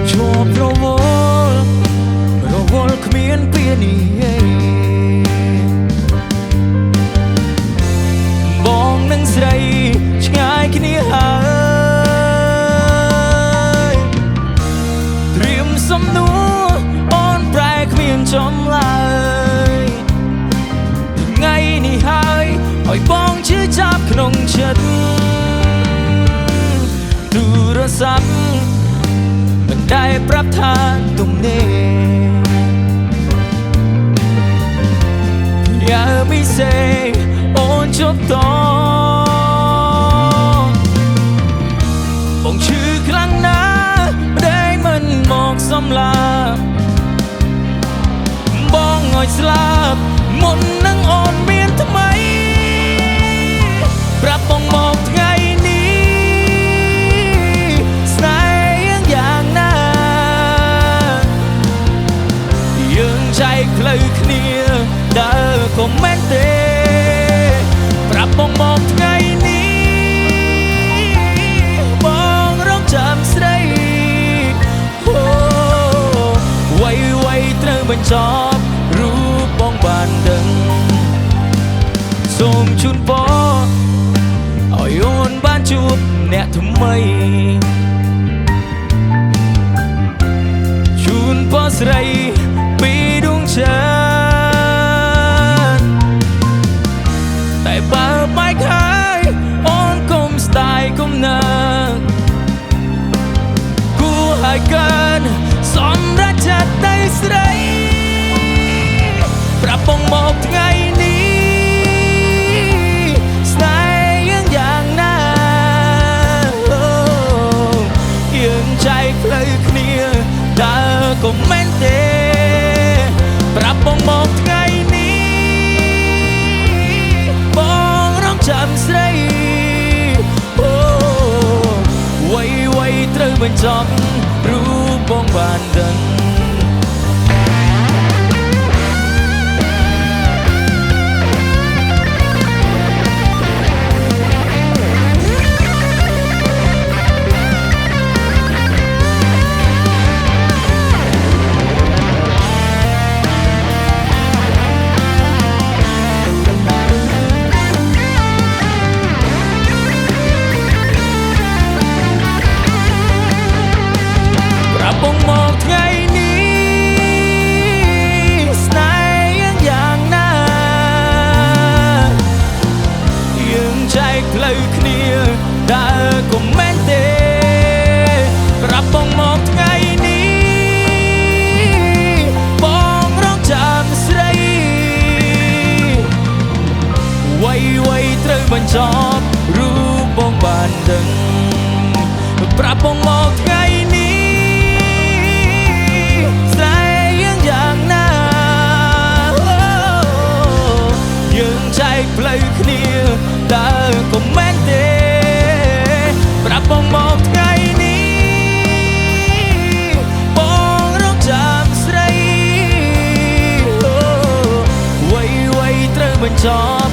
ชอบรวลគ្មានពីនេះបងនឹងស្រីឆ្ងាយគ្នាហើយត្រៀមសំណួរអូនប្រែគ្មានចំឡើយថ្ងៃនេះហើយឲ្យបងជឿចាប់ក្នុងចិត្តទូរស័ព្ទមិនได้ប្រាប់ថាទំនេរอย่าไม่เซโอนจบต่อបងឈឺខ្លាំងណាស់ไม่ได้មិនមកសំឡាបបងឲ្យស្លាប់មុននឹងអូនមានថ្មីប្រាប់បងមកថ្ងៃនេះស្នេហ៍យ៉ាងណាយើងចែកផ្លូវគ្នាដើរក៏មិនទេប្រាប់បងមកថ្ងៃនេះបងរងចាំស្រីវ័យត្រូវបញ្ចប់រូបបងបានដឹងសូមជូនពរឲ្យអូនបានជួបអ្នកថ្មីជូនពរស្រីពីដួងចិត្តតែបើបែកហើយអូនកុំស្ដាយគុំនឹកគួរឲ្យកើតសម្រាប់ចិត្តដៃស្រីប្រាប់បងមកថ្ងៃនេះស្នេហ៍យ៉ាងណាយើងចែកផ្លូវគ្នាដើរក៏មិនទេប្រាប់បងមកថ្ងៃនេះបងរងចាំស្រីវ័យត្រូវបញ្ចប់រូបបងបានដឹងបងមកថ្ងៃនេះស្នេហ៍យ៉ាងណាយើងចែកផ្លូវគ្នាដើរក៏មិនទេប្រាប់បងមកថ្ងៃនេះបងរងចាំស្រីវ័យត្រូវបញ្ចប់រូបបងបានដឹងប្រាប់បងមកថ្ងៃនេះផ្លូវគ្នាដើរក៏មិនទេប្រាប់បងមកថ្ងៃនេះបងរងចាំស្រីវ័យត្រូវបញ្ចប់